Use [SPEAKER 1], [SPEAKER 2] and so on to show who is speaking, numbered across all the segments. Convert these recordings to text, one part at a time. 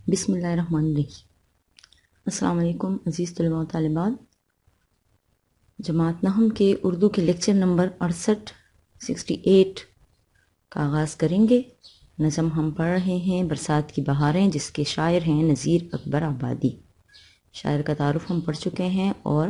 [SPEAKER 1] بسم اللہ الرحمن الرحیم۔ السلام علیکم عزیز طلباء و طالبات، جماعت نحم کے اردو کے لیکچر نمبر 68 کا آغاز کریں گے۔ نظم ہم پڑھ رہے ہیں برسات کی بہاریں، جس کے شاعر ہیں نذیر اکبر آبادی۔ شاعر کا تعارف ہم پڑھ چکے ہیں اور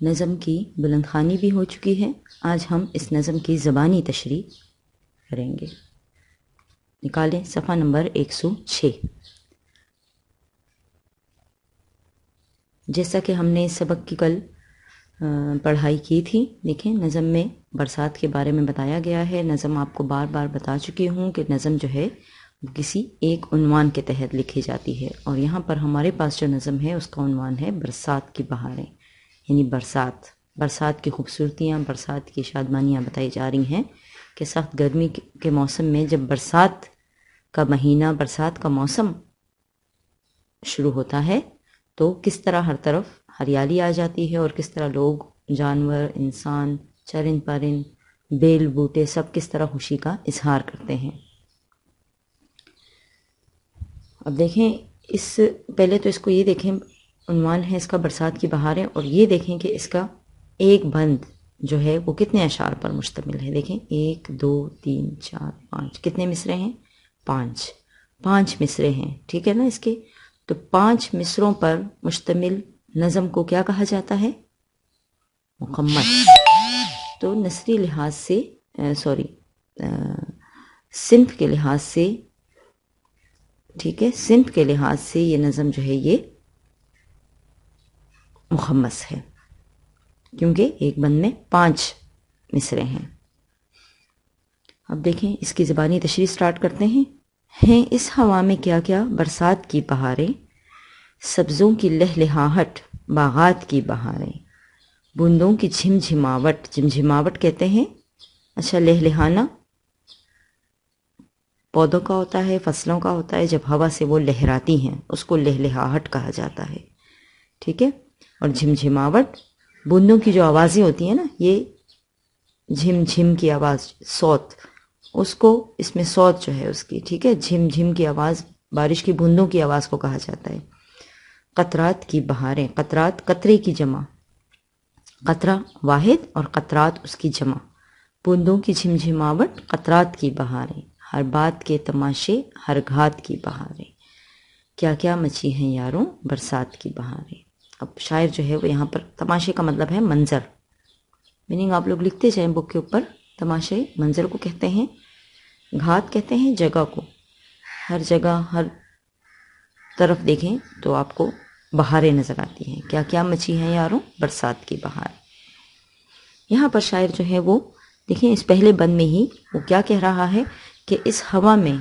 [SPEAKER 1] نظم کی بلند خوانی بھی ہو چکی ہے۔ آج ہم اس نظم کی زبانی تشریح کریں گے۔ نکالیں صفحہ نمبر 106۔ جیسا کہ ہم نے اس سبق کی کل پڑھائی کی تھی، دیکھیں نظم میں برسات کے بارے میں بتایا گیا ہے۔ نظم آپ کو بار بار بتا چکی ہوں کہ نظم جو ہے وہ کسی ایک عنوان کے تحت لکھی جاتی ہے، اور یہاں پر ہمارے پاس جو نظم ہے اس کا عنوان ہے برسات کی بہاریں، یعنی برسات کی خوبصورتیاں، برسات کی شادمانیاں بتائی جا رہی ہیں کہ سخت گرمی کے موسم میں جب برسات کا مہینہ، برسات کا موسم شروع ہوتا ہے تو کس طرح ہر طرف ہریالی آ جاتی ہے، اور کس طرح لوگ، جانور، انسان، چرند پرند، بیل بوٹے سب کس طرح خوشی کا اظہار کرتے ہیں۔ اب دیکھیں، پہلے تو اس کو یہ دیکھیں، عنوان ہے اس کا برسات کی بہاریں، اور یہ دیکھیں کہ اس کا ایک بند جو ہے وہ کتنے اشعار پر مشتمل ہے۔ دیکھیں 1 2 3 4 5 کتنے مصرے ہیں؟ 5 مصرے ہیں، ٹھیک ہے نا۔ اس کے تو 5 مصروں پر مشتمل نظم کو کیا کہا جاتا ہے؟ مقمت۔ تو نثری لحاظ سے صنف کے لحاظ سے، ٹھیک ہے، صنف کے لحاظ سے یہ نظم جو ہے یہ مخمس ہے، کیونکہ ایک بند میں 5 مصرے ہیں۔ اب دیکھیں اس کی زبانی تشریح سٹارٹ کرتے ہیں۔ اس ہوا میں کیا کیا برسات کی بہاریں، سبزوں کی لہلہاہٹ باغات کی بہاریں، بوندوں کی جھمجھماوٹ، جھمجھماوٹ کہتے ہیں، اچھا لہلہانا پودوں کا ہوتا ہے، فصلوں کا ہوتا ہے، جب ہوا سے وہ لہراتی ہیں اس کو لہلہاہٹ کہا جاتا ہے، ٹھیک ہے۔ اور جھمجھماوٹ، بوندوں کی جو آوازیں ہوتی ہیں نا، یہ جھم جھم کی آواز، صوت، اس کو اس میں صوت جو ہے اس کی، ٹھیک ہے، جھم جھم کی آواز، بارش کی بوندوں کی آواز کو کہا جاتا ہے۔ قطرات کی بہاریں، قطرات قطرے کی جمع، قطرہ واحد اور قطرات اس کی جمع، بوندوں کی جھمجھماوٹ، قطرات کی بہاریں، ہر بات کے تماشے، ہر گھات کی بہاریں، کیا کیا مچی ہیں یاروں برسات کی بہاریں۔ اب شاعر جو ہے وہ یہاں پر تماشے کا مطلب ہے منظر، میننگ آپ لوگ لکھتے جائیں بک کے اوپر۔ تماشے منظر کو کہتے ہیں، گھات کہتے ہیں جگہ کو، ہر جگہ ہر طرف دیکھیں تو آپ کو بہاریں نظر آتی ہیں، کیا کیا مچی ہیں یاروں برسات کی بہار۔ یہاں پر شاعر جو ہے وہ دیکھیں اس پہلے بند میں ہی وہ کیا کہہ رہا ہے کہ اس ہوا میں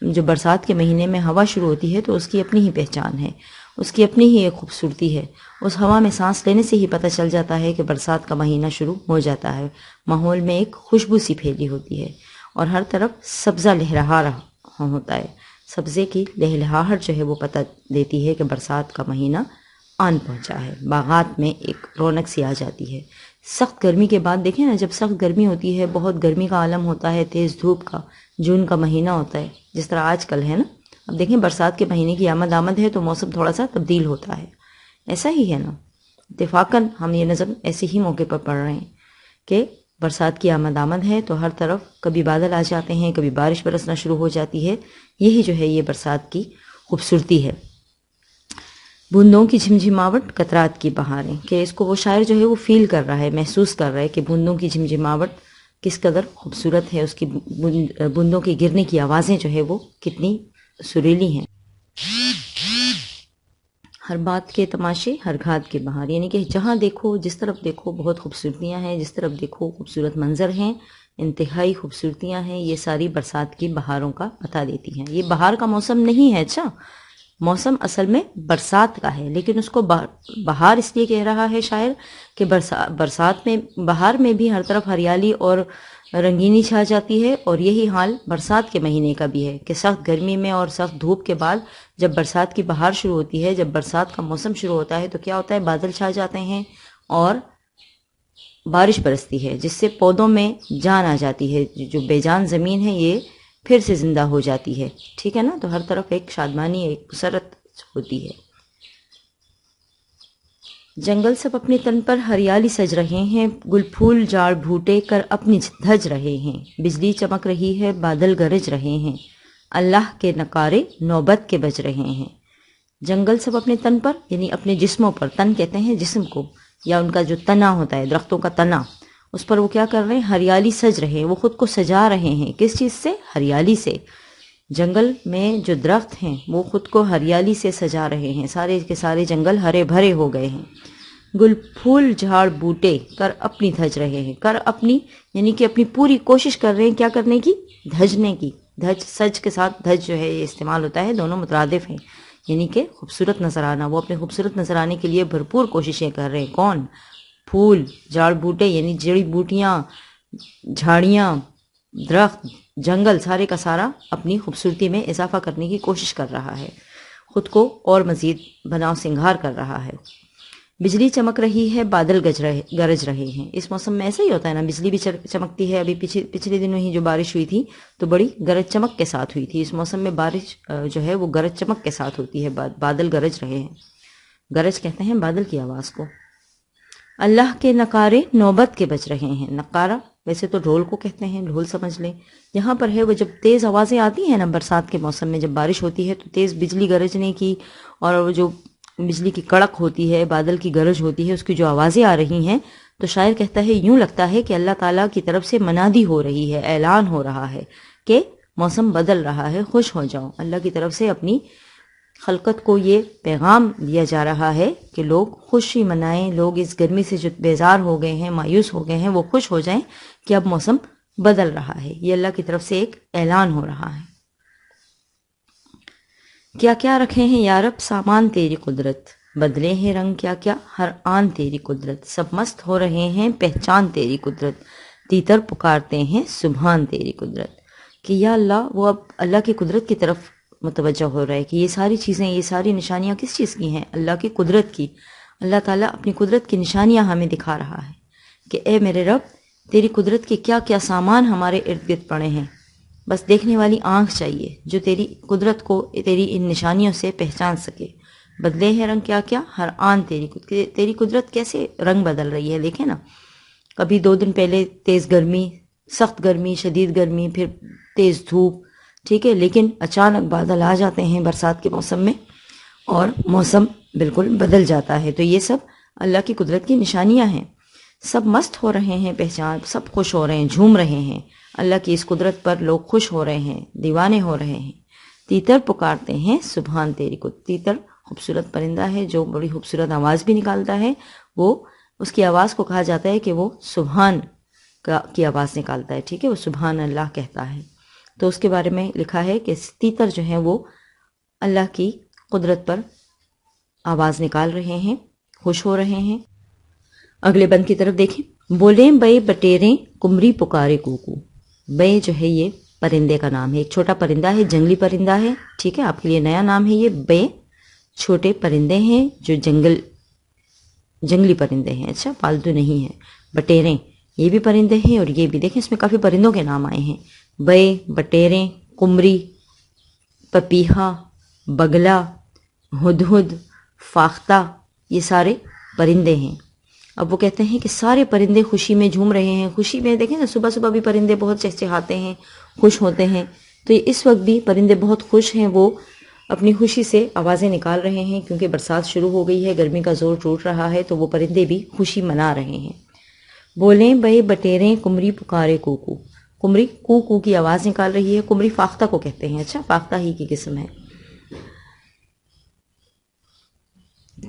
[SPEAKER 1] جو برسات کے مہینے میں ہوا شروع ہوتی ہے تو اس کی اپنی ہی پہچان ہے، اس کی اپنی ہی ایک خوبصورتی ہے۔ اس ہوا میں سانس لینے سے ہی پتہ چل جاتا ہے کہ برسات کا مہینہ شروع ہو جاتا ہے، ماحول میں ایک خوشبو سی پھیلی ہوتی ہے، اور ہر طرف سبزہ لہرا رہا ہوتا ہے۔ سبزے کی لہلہاہٹ جو ہے وہ پتہ دیتی ہے کہ برسات کا مہینہ آن پہنچا ہے، باغات میں ایک رونق سی آ جاتی ہے۔ سخت گرمی کے بعد دیکھیں نا، جب سخت گرمی ہوتی ہے، بہت گرمی کا عالم ہوتا ہے، تیز دھوپ کا، جون کا مہینہ ہوتا ہے جس طرح آج کل ہے نا، اب دیکھیں برسات کے مہینے کی آمد ہے تو موسم تھوڑا سا تبدیل ہوتا ہے، ایسا ہی ہے نا۔ اتفاقاً ہم یہ نظم ایسے ہی موقع پر پڑھ رہے ہیں کہ برسات کی آمد ہے تو ہر طرف کبھی بادل آ جاتے ہیں، کبھی بارش برسنا شروع ہو جاتی ہے، یہی جو ہے یہ برسات کی خوبصورتی ہے۔ بوندوں کی جھمجھماوٹ، قطرات کی بہاریں، کہ اس کو وہ شاعر جو ہے وہ فیل کر رہا ہے، محسوس کر رہا ہے کہ بوندوں کی جھمجھماوٹ کس قدر خوبصورت ہے، اس کی بوندوں کے گرنے کی آوازیں جو ہے وہ کتنی سریلی ہیں۔ ہر بات کے تماشے، ہر گھات کی بہار، یعنی کہ جہاں دیکھو، جس طرف دیکھو بہت خوبصورتیاں ہیں، جس طرف دیکھو خوبصورت منظر ہیں، انتہائی خوبصورتیاں ہیں، یہ ساری برسات کی بہاروں کا بتا دیتی ہیں۔ یہ بہار کا موسم نہیں ہے، اچھا موسم اصل میں برسات کا ہے، لیکن اس کو بہار اس لیے کہہ رہا ہے شاعر کہ برسات میں، بہار میں بھی ہر طرف ہریالی اور رنگینی چھا جاتی ہے، اور یہی حال برسات کے مہینے کا بھی ہے کہ سخت گرمی میں اور سخت دھوپ کے بعد جب برسات کی بہار شروع ہوتی ہے، جب برسات کا موسم شروع ہوتا ہے تو کیا ہوتا ہے، بادل چھا جاتے ہیں اور بارش برستی ہے، جس سے پودوں میں جان آ جاتی ہے، جو بے جان زمین ہے یہ پھر سے زندہ ہو جاتی ہے، ٹھیک ہے نا. تو ہر طرف ایک شادمانی، ایک مسرت ہوتی ہے. جنگل سب اپنے تن پر ہریالی سج رہے ہیں، گل پھول جاڑ بھوٹے کر اپنی دھج رہے ہیں، بجلی چمک رہی ہے، بادل گرج رہے ہیں، اللہ کے نکارے نوبت کے بج رہے ہیں. جنگل سب اپنے تن پر یعنی اپنے جسموں پر، تن کہتے ہیں جسم کو، یا ان کا جو تنا ہوتا ہے، درختوں کا تنا، اس پر وہ کیا کر رہے ہیں؟ ہریالی سج رہے ہیں. وہ خود کو سجا رہے ہیں. کس چیز سے؟ ہریالی سے. جنگل میں جو درخت ہیں وہ خود کو ہریالی سے سجا رہے ہیں. سارے کے سارے جنگل ہرے بھرے ہو گئے ہیں. گل پھول جھاڑ بوٹے کر اپنی دھج رہے ہیں. کر اپنی یعنی کہ اپنی پوری کوشش کر رہے ہیں کیا کرنے کی؟ دھجنے کی. دھج سج کے ساتھ دھج جو ہے یہ استعمال ہوتا ہے، دونوں مترادف ہیں، یعنی کہ خوبصورت نظر آنا. وہ اپنے خوبصورت نظر آنے کے لیے بھرپور کوششیں کر رہے ہیں. کون؟ پھول جھاڑ بوٹے یعنی جڑی بوٹیاں، جھاڑیاں، درخت، جنگل، سارے کا سارا اپنی خوبصورتی میں اضافہ کرنے کی کوشش کر رہا ہے، خود کو اور مزید بناؤ سنگھار کر رہا ہے. بجلی چمک رہی ہے، بادل گرج رہے ہیں. اس موسم میں ایسا ہی ہوتا ہے نا، بجلی بھی چمکتی ہے. ابھی پچھلے دنوں ہی جو بارش ہوئی تھی تو بڑی گرج چمک کے ساتھ ہوئی تھی. اس موسم میں بارش جو ہے وہ گرج چمک کے ساتھ ہوتی ہے. بادل گرج رہے ہیں. گرج کہتے ہیں بادل کی آواز کو. اللہ کے نکارے نوبت کے بج رہے ہیں. نقارہ ویسے تو ڈھول کو کہتے ہیں، ڈھول سمجھ لیں. یہاں پر ہے وہ جب تیز آوازیں آتی ہیں نا برسات کے موسم میں، جب بارش ہوتی ہے تو تیز بجلی گرجنے کی اور وہ جو بجلی کی کڑک ہوتی ہے، بادل کی گرج ہوتی ہے، اس کی جو آوازیں آ رہی ہیں تو شاعر کہتا ہے یوں لگتا ہے کہ اللہ تعالیٰ کی طرف سے منادی ہو رہی ہے، اعلان ہو رہا ہے کہ موسم بدل رہا ہے، خوش ہو جاؤ. اللہ کی طرف سے اپنی خلقت کو یہ پیغام دیا جا رہا ہے کہ لوگ خوشی منائیں. لوگ اس گرمی سے جو بیزار ہو گئے ہیں، مایوس ہو گئے ہیں، وہ خوش ہو جائیں کہ اب موسم بدل رہا ہے. یہ اللہ کی طرف سے ایک اعلان ہو رہا ہے. کیا کیا رکھے ہیں یا رب سامان تیری قدرت، بدلے ہیں رنگ کیا کیا ہر آن تیری قدرت. سب مست ہو رہے ہیں پہچان تیری قدرت، تیتر پکارتے ہیں سبحان تیری قدرت. کہ یا اللہ، وہ اب اللہ کی قدرت کی طرف متوجہ ہو رہا ہے کہ یہ ساری چیزیں، یہ ساری نشانیاں کس چیز کی ہیں؟ اللہ کی قدرت کی. اللہ تعالیٰ اپنی قدرت کی نشانیاں ہمیں دکھا رہا ہے کہ اے میرے رب، تیری قدرت کے کیا کیا سامان ہمارے ارد گرد پڑے ہیں. بس دیکھنے والی آنکھ چاہیے جو تیری قدرت کو، تیری ان نشانیوں سے پہچان سکے. بدلے ہیں رنگ کیا کیا ہر آن تیری قدرت کیسے رنگ بدل رہی ہے. دیکھیں نا، کبھی 2 دن پہلے تیز گرمی، سخت گرمی، شدید گرمی، پھر تیز دھوپ، ٹھیک ہے، لیکن اچانک بادل آ جاتے ہیں برسات کے موسم میں اور موسم بالکل بدل جاتا ہے. تو یہ سب اللہ کی قدرت کی نشانیاں ہیں. سب مست ہو رہے ہیں پہچان، سب خوش ہو رہے ہیں، جھوم رہے ہیں. اللہ کی اس قدرت پر لوگ خوش ہو رہے ہیں، دیوانے ہو رہے ہیں. تیتر پکارتے ہیں سبحان تیری قدرت. تیتر خوبصورت پرندہ ہے جو بڑی خوبصورت آواز بھی نکالتا ہے. وہ اس کی آواز کو کہا جاتا ہے کہ وہ سبحان کی آواز نکالتا ہے، ٹھیک ہے، وہ سبحان اللہ کہتا ہے. تو اس کے بارے میں لکھا ہے کہ تیتر جو ہیں وہ اللہ کی قدرت پر آواز نکال رہے ہیں، خوش ہو رہے ہیں. اگلے بند کی طرف دیکھیں. بولیں بے بٹیریں کمری پکارے کوکو. بے جو ہے یہ پرندے کا نام ہے، ایک چھوٹا پرندہ ہے، جنگلی پرندہ ہے، ٹھیک ہے، آپ کے لیے نیا نام ہے یہ. بے چھوٹے پرندے ہیں جو جنگلی پرندے ہیں، اچھا، پالتو نہیں ہیں. بٹیریں یہ بھی پرندے ہیں اور یہ بھی. دیکھیں اس میں کافی پرندوں کے نام آئے ہیں. بے، بٹیریں، قمری، پپیہا، بگلا، ہدہد، فاختہ، یہ سارے پرندے ہیں. اب وہ کہتے ہیں کہ سارے پرندے خوشی میں جھوم رہے ہیں. خوشی میں دیکھیں نا، صبح صبح بھی پرندے بہت چہچہاتے ہیں، خوش ہوتے ہیں. تو اس وقت بھی پرندے بہت خوش ہیں، وہ اپنی خوشی سے آوازیں نکال رہے ہیں کیونکہ برسات شروع ہو گئی ہے، گرمی کا زور ٹوٹ رہا ہے، تو وہ پرندے بھی خوشی منا رہے ہیں. بولیں بے بٹیریں کمری پکارے کوکو. کمری کو کو کی آواز نکال رہی ہے. کمری فاختہ کو کہتے ہیں، اچھا، فاختہ ہی کی قسم ہے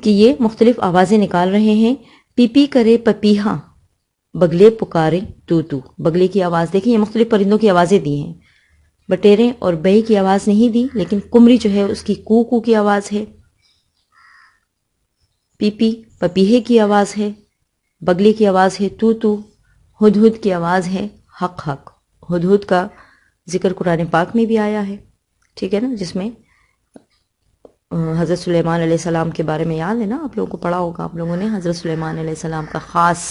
[SPEAKER 1] کہ یہ مختلف آوازیں نکال رہے ہیں. پی پی کرے پپیہا، بگلے پکارے تو تو. بگلے کی آواز دیکھیں، یہ مختلف پرندوں کی آوازیں دی ہیں. بٹیریں اور بے کی آواز نہیں دی، لیکن کمری جو ہے اس کی کو کی آواز ہے. پی پی پپیہے کی آواز ہے، بگلے کی آواز ہے تو تو، ہدہد کی آواز ہے حق حق. ہدہد کا ذکر قرآن پاک میں بھی آیا ہے، ٹھیک ہے نا، جس میں حضرت سلیمان علیہ السلام کے بارے میں یاد ہے نا، آپ لوگوں کو پڑھا ہوگا آپ لوگوں نے. حضرت سلیمان علیہ السلام کا خاص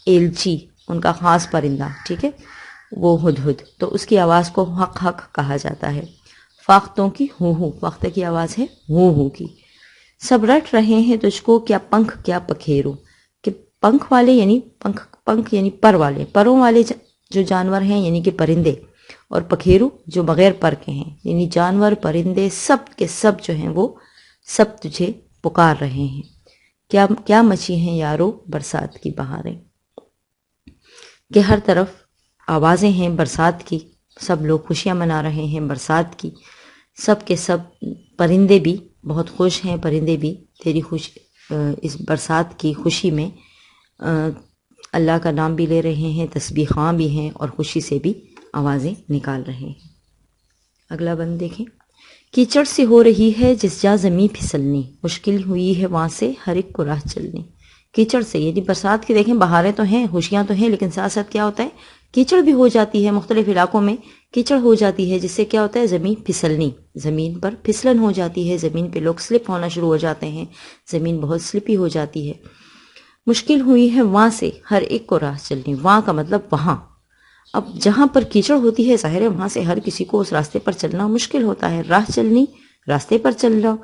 [SPEAKER 1] ایلچی، ان کا خاص پرندہ، ٹھیک ہے. وہ ہدہد، تو اس کی آواز کو حق حق کہا جاتا ہے۔ فاختوں کی ہو ہو، فاختہ کی آواز ہے ہو کی۔ سب رٹ رہے ہیں تجھ کو کیا پنکھ کیا پکھیرو، کہ پنکھ والے یعنی پنکھ یعنی پر والے، پروں والے جو جانور ہیں یعنی کہ پرندے، اور پکھیرو جو بغیر پر کے ہیں، یعنی جانور پرندے سب کے سب جو ہیں وہ سب تجھے پکار رہے ہیں۔ کیا مچی ہیں یارو برسات کی بہاریں، کہ ہر طرف آوازیں ہیں برسات کی، سب لوگ خوشیاں منا رہے ہیں برسات کی، سب کے سب پرندے بھی بہت خوش ہیں، پرندے بھی تیری اس برسات کی خوشی میں اللہ کا نام بھی لے رہے ہیں، تسبیح خواں بھی ہیں، اور خوشی سے بھی آوازیں نکال رہے ہیں۔ اگلا بند دیکھیں۔ کیچڑ سے ہو رہی ہے جس جا زمیں پھسلنی، مشکل ہوئی ہے وہاں سے ہر ایک کو راہ چلنی۔ کیچڑ سے یعنی برسات کی دیکھیں، بہاریں تو ہیں، خوشیاں تو ہیں، لیکن ساتھ ساتھ کیا ہوتا ہے، کیچڑ بھی ہو جاتی ہے، مختلف علاقوں میں کیچڑ ہو جاتی ہے، جس سے کیا ہوتا ہے، زمین پھسلنی، زمین پر پھسلن ہو جاتی ہے، زمین پہ لوگ سلپ ہونا شروع ہو جاتے ہیں، زمین بہت سلپی ہو جاتی ہے۔ مشکل ہوئی ہے وہاں سے ہر ایک کو راہ چلنی، وہاں کا مطلب وہاں، اب جہاں پر کیچڑ ہوتی ہے ظاہر ہے وہاں سے ہر کسی کو اس راستے پر چلنا مشکل ہوتا ہے، راہ چلنی راستے پر چل رہا،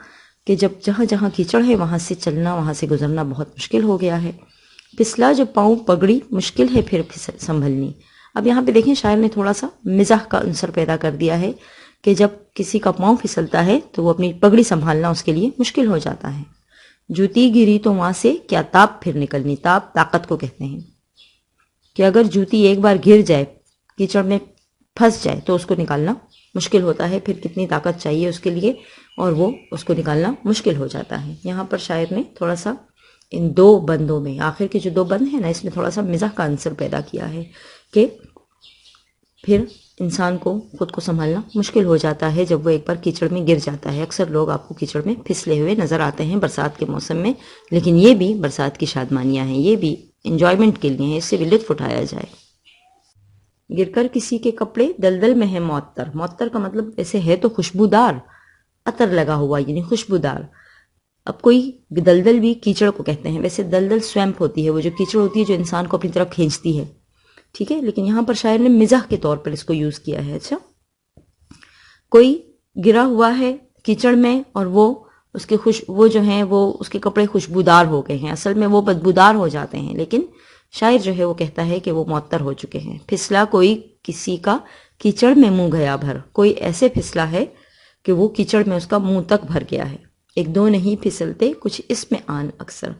[SPEAKER 1] کہ جب جہاں جہاں کیچڑ ہے وہاں سے چلنا، وہاں سے گزرنا بہت مشکل ہو گیا ہے۔ پھسلا جو پاؤں پگڑی مشکل ہے پھر سنبھلنی۔ اب یہاں پہ دیکھیں شاعر نے تھوڑا سا مزاح کا عنصر پیدا کر دیا ہے کہ جب کسی کا پاؤں پھسلتا ہے تو وہ اپنی پگڑی سنبھالنا اس کے لیے مشکل ہو جاتا ہے۔ جوتی گری تو وہاں سے کیا تاپ پھر نکلنی، تاپ طاقت کو کہتے ہیں، کہ اگر جوتی ایک بار گر جائے، کیچڑ میں پھنس جائے تو اس کو نکالنا مشکل ہوتا ہے، پھر کتنی طاقت چاہیے اس کے لیے، اور وہ اس کو نکالنا مشکل ہو جاتا ہے۔ یہاں پر شاعر نے تھوڑا سا ان دو بندوں میں، آخر کے جو دو بند ہیں نا، اس میں تھوڑا سا مزاح کا عنصر پیدا کیا ہے کہ پھر انسان کو خود کو سنبھالنا مشکل ہو جاتا ہے جب وہ ایک بار کیچڑ میں گر جاتا ہے۔ اکثر لوگ آپ کو کیچڑ میں پھسلے ہوئے نظر آتے ہیں برسات کے موسم میں، لیکن یہ بھی برسات کی شادمانیاں ہیں، یہ بھی انجوائمنٹ کے لیے ہیں، اس سے بھی لطف اٹھایا جائے۔ گر کر کسی کے کپڑے دلدل میں ہے معطر، معطر کا مطلب ایسے ہے تو خوشبودار، عطر لگا ہوا یعنی خوشبودار۔ اب کوئی دلدل بھی کیچڑ کو کہتے ہیں، ویسے دلدل سویمپ ہوتی ہے، وہ جو کیچڑ ہوتی ہے جو انسان کو اپنی طرف کھینچتی ہے، ٹھیک ہے، لیکن یہاں پر شاعر نے مزاح کے طور پر اس کو یوز کیا ہے۔ اچھا، کوئی گرا ہوا ہے کیچڑ میں اور وہ جو ہیں وہ اس کے کپڑے خوشبودار ہو گئے ہیں، اصل میں وہ بدبودار ہو جاتے ہیں، لیکن شاعر جو ہے وہ کہتا ہے کہ وہ معطر ہو چکے ہیں۔ پھسلا کوئی کسی کا کیچڑ میں منہ گیا بھر، کوئی ایسے پھسلا ہے کہ وہ کیچڑ میں اس کا منہ تک بھر گیا ہے۔ ایک دو نہیں پھسلتے کچھ اس میں آن اکثر،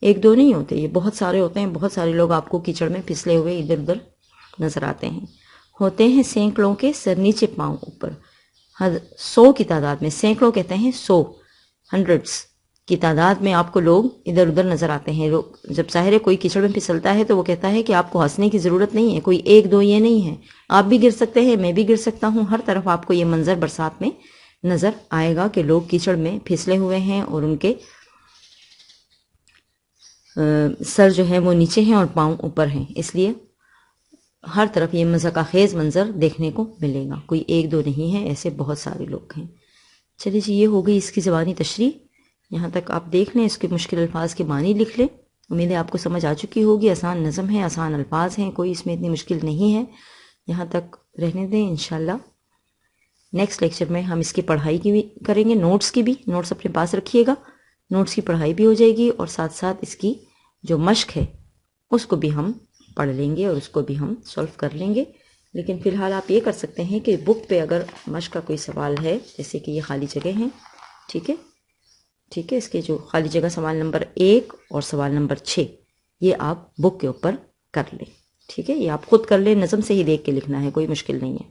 [SPEAKER 1] ایک دو نہیں ہوتے، یہ بہت سارے ہوتے ہیں، بہت سارے لوگ آپ کو کیچڑ میں پھسلے ہوئے ادھر ادھر نظر آتے ہیں۔ ہوتے ہیں سینکڑوں کے سر نیچے پاؤں اوپر، 100 کی تعداد میں، سینکڑوں کہتے ہیں 100، ہنڈریڈز کی تعداد میں آپ کو لوگ ادھر ادھر نظر آتے ہیں۔ لوگ جب ظاہر ہے کوئی کیچڑ میں پھسلتا ہے تو وہ کہتا ہے کہ آپ کو ہنسنے کی ضرورت نہیں ہے، کوئی ایک دو یہ نہیں ہے، آپ بھی گر سکتے ہیں، میں بھی گر سکتا ہوں، ہر طرف آپ کو یہ منظر برسات میں نظر آئے گا کہ لوگ کیچڑ میں پھسلے ہوئے ہیں اور ان کے سر جو ہے وہ نیچے ہیں اور پاؤں اوپر ہیں، اس لیے ہر طرف یہ مضحکہ خیز منظر دیکھنے کو ملے گا، کوئی ایک دو نہیں ہے، ایسے بہت سارے لوگ ہیں۔ چلیے جی، یہ ہو گئی اس کی زبانی تشریح، یہاں تک آپ دیکھ لیں، اس کے مشکل الفاظ کے معنی لکھ لیں، امید ہے آپ کو سمجھ آ چکی ہوگی، آسان نظم ہے، آسان الفاظ ہیں، کوئی اس میں اتنی مشکل نہیں ہے، یہاں تک رہنے دیں۔ انشاءاللہ نیکسٹ لیکچر میں ہم اس کی پڑھائی کی بھی کریں گے، نوٹس کی بھی، نوٹس اپنے پاس رکھیے گا، نوٹس کی پڑھائی بھی ہو جائے گی، اور ساتھ ساتھ اس کی جو مشق ہے اس کو بھی ہم پڑھ لیں گے اور اس کو بھی ہم سولو کر لیں گے۔ لیکن فی الحال آپ یہ کر سکتے ہیں کہ بک پہ اگر مشق کا کوئی سوال ہے، جیسے کہ یہ خالی جگہ ہیں، ٹھیک ہے، اس کے جو خالی جگہ سوال نمبر 1 اور سوال نمبر 6 یہ آپ بک کے اوپر کر لیں، ٹھیک ہے، یہ آپ خود کر لیں، نظم سے ہی دیکھ کے لکھنا ہے، کوئی مشکل نہیں ہے۔